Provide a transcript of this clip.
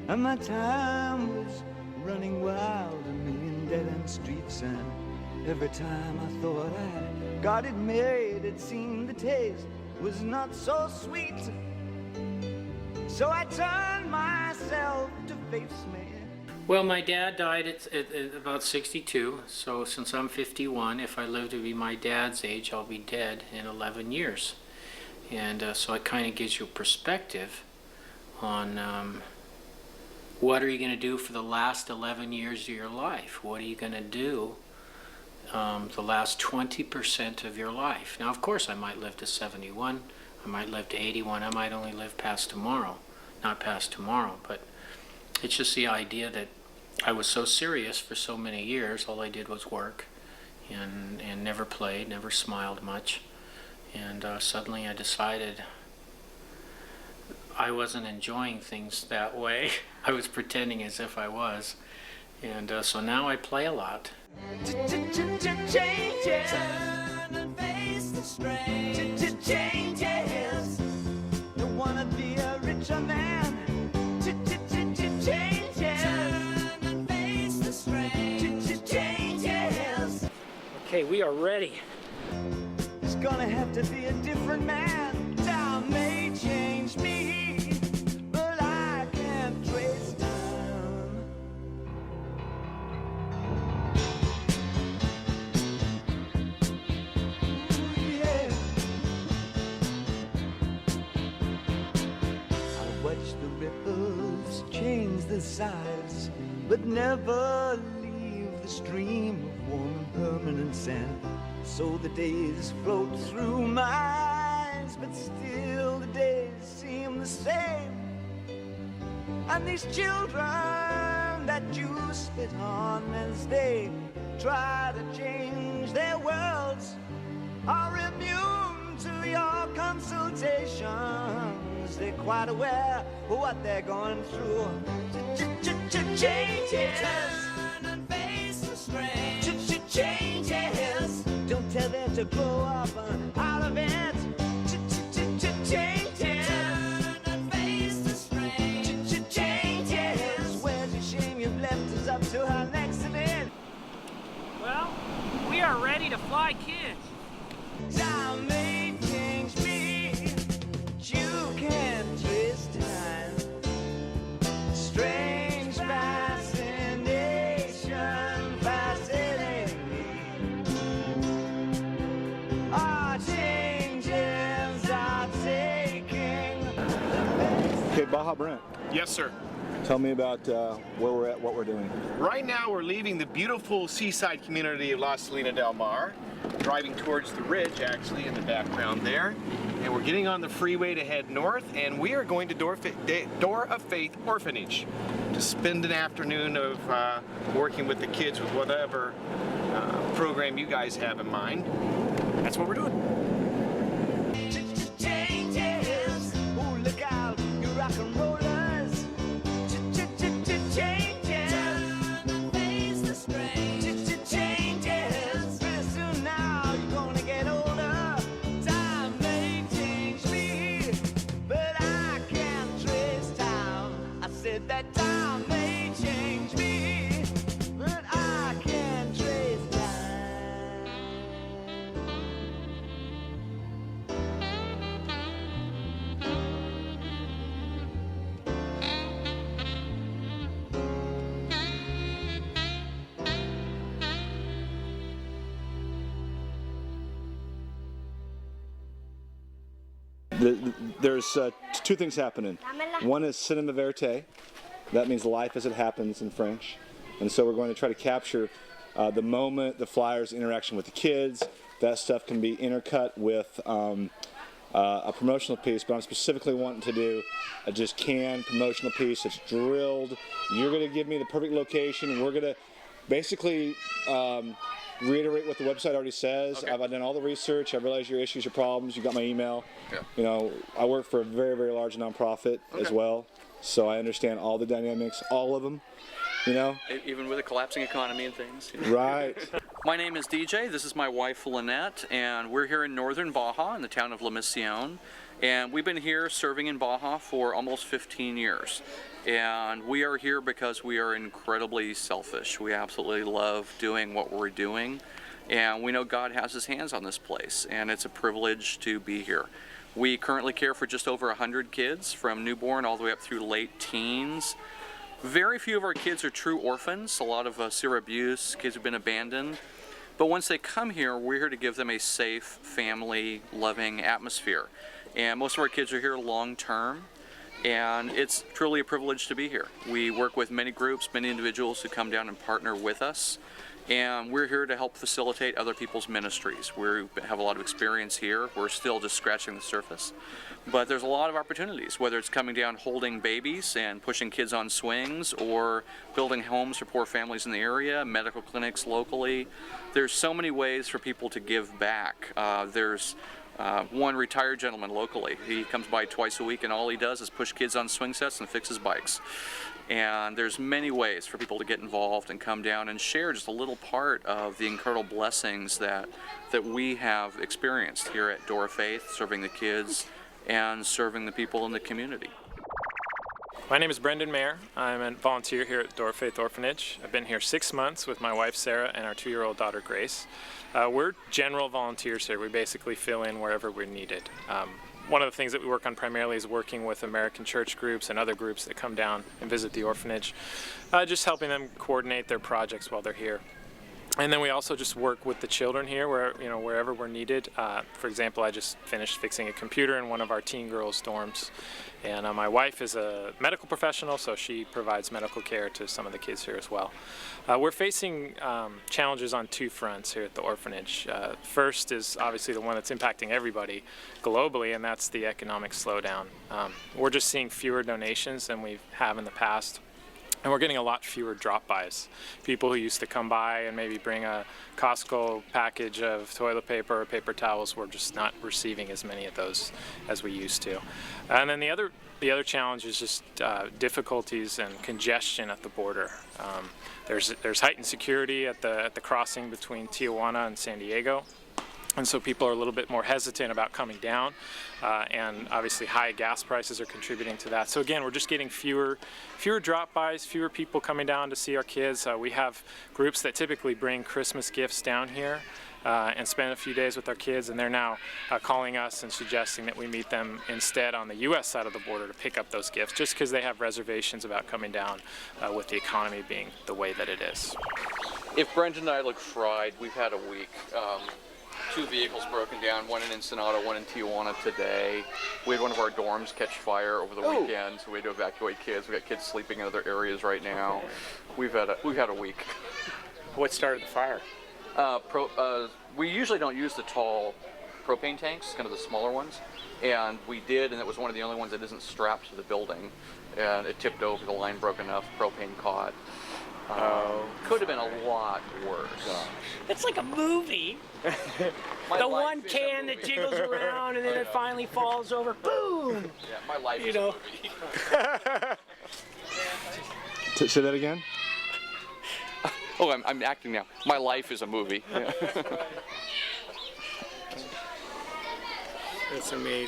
and my time was running wild, a million dead-end streets, and every time I thought I got it made, it seemed the taste was not so sweet. So I turned myself to face me. Well, my dad died at about 62, so since I'm 51, if I live to be my dad's age, I'll be dead in 11 years. And so it kind of gives you a perspective on what are you going to do for the last 11 years of your life? What are you going to do the last 20% of your life? Now, of course, I might live to 71, I might live to 81, I might only live past tomorrow, not past tomorrow, but it's just the idea that I was so serious for so many years. All I did was work and never played, never smiled much. And suddenly I decided I wasn't enjoying things that way. I was pretending as if I was. And so now I play a lot. Changes. Turn and face the strain. Changes. Don't wanna be a richer man. Okay, we are ready. It's gonna have to be a different man. Time may change me, but I can't trace time. Ooh, yeah. I watch the ripples change the size, but never leave the stream of warm permanent sand. So the days float through my eyes, but still the days seem the same. And these children that you spit on as they try to change their worlds are immune to your consultations. They're quite aware of what they're going through. Changes. Turn and face the strain. Changes. Don't tell them to grow up out of it. Changes. Turn and face the strain. Changes. Where's the shame you've left us up to our next event? Well, we are ready to fly kids. Time may change me, but you can't trace time. Strange fascination fascinating me. Our changes are taking the best. Okay, Baja Brent, Yes, sir. tell me about where we're at, what we're doing. Right now we're leaving the beautiful seaside community of La Salina del Mar, driving towards the ridge actually in the background there, and we're getting on the freeway to head north, and we are going to Door of Faith Orphanage to spend an afternoon of working with the kids with whatever program you guys have in mind. That's what we're doing. Changes. Oh, look out, you rock and rollers. Changes. Turn and face the strain. Changes. Pretty soon now you're gonna get older. Time may change me, but I can't trace time. I said that time may change me, but I can't trace time. There's two things happening. One is cinema verite. That means life as it happens in French. And so we're going to try to capture the moment, the flyers, interaction with the kids. That stuff can be intercut with a promotional piece, but I'm specifically wanting to do a just canned promotional piece that's drilled. You're going to give me the perfect location. We're going to basically reiterate what the website already says. Okay. I've done all the research. I realize your issues, your problems. You got my email. Yeah. You know, I work for a very, very large nonprofit as well, so I understand all the dynamics, all of them. you know? Even with a collapsing economy and things. You know? Right. My name is DJ. This is my wife, Lynette, and we're here in northern Baja in the town of La Misión. And we've been here serving in Baja for almost 15 years. And we are here because we are incredibly selfish. We absolutely love doing what we're doing. And we know God has his hands on this place, and it's a privilege to be here. We currently care for just over 100 kids, from newborn all the way up through late teens. Very few of our kids are true orphans. A lot of severe abuse, kids have been abandoned. But once they come here, we're here to give them a safe, family-loving atmosphere. And most of our kids are here long-term, and it's truly a privilege to be here. We work with many groups, many individuals who come down and partner with us. And we're here to help facilitate other people's ministries. We have a lot of experience here. We're still just scratching the surface. But there's a lot of opportunities, whether it's coming down holding babies and pushing kids on swings, or building homes for poor families in the area, medical clinics locally. There's so many ways for people to give back. There's one retired gentleman locally. He comes by twice a week, and all he does is push kids on swing sets and fixes bikes. And there's many ways for people to get involved and come down and share just a little part of the incredible blessings that we have experienced here at Door of Faith, serving the kids and serving the people in the community. My name is Brendan Mayer. I'm a volunteer here at Door of Faith Orphanage. I've been here 6 months with my wife Sarah and our 2-year-old daughter Grace. We're general volunteers here. We basically fill in wherever we're needed. One of the things that we work on primarily is working with American church groups and other groups that come down and visit the orphanage, just helping them coordinate their projects while they're here. And then we also just work with the children here, wherever we're needed. For example, I just finished fixing a computer in one of our teen girls' dorms. And my wife is a medical professional, so she provides medical care to some of the kids here as well. We're facing challenges on 2 fronts here at the orphanage. First is obviously the one that's impacting everybody globally, and that's the economic slowdown. We're just seeing fewer donations than we have in the past. And we're getting a lot fewer drop-bys. People who used to come by and maybe bring a Costco package of toilet paper or paper towels, we're just not receiving as many of those as we used to. And then the other challenge is just difficulties and congestion at the border. There's heightened security at the crossing between Tijuana and San Diego. And so people are a little bit more hesitant about coming down, and obviously high gas prices are contributing to that. So again, we're just getting fewer drop-bys, fewer people coming down to see our kids. We have groups that typically bring Christmas gifts down here and spend a few days with our kids, and they're now calling us and suggesting that we meet them instead on the U.S. side of the border to pick up those gifts, just because they have reservations about coming down with the economy being the way that it is. If Brendan and I look fried, we've had a week. 2 vehicles broken down, one in Ensenada, one in Tijuana today. We had one of our dorms catch fire over the weekend, so we had to evacuate kids. We got kids sleeping in other areas right now. We've had a week. What started the fire? We usually don't use the tall propane tanks, kind of the smaller ones, and we did, and it was one of the only ones that isn't strapped to the building, and it tipped over, the line broke enough, propane caught. Could have been a lot worse. It's like a movie. The one can that jiggles around and then it finally falls over. Boom! Yeah, my life is a movie. Say that again? Oh, I'm acting now. My life is a movie. Yeah. That's amazing.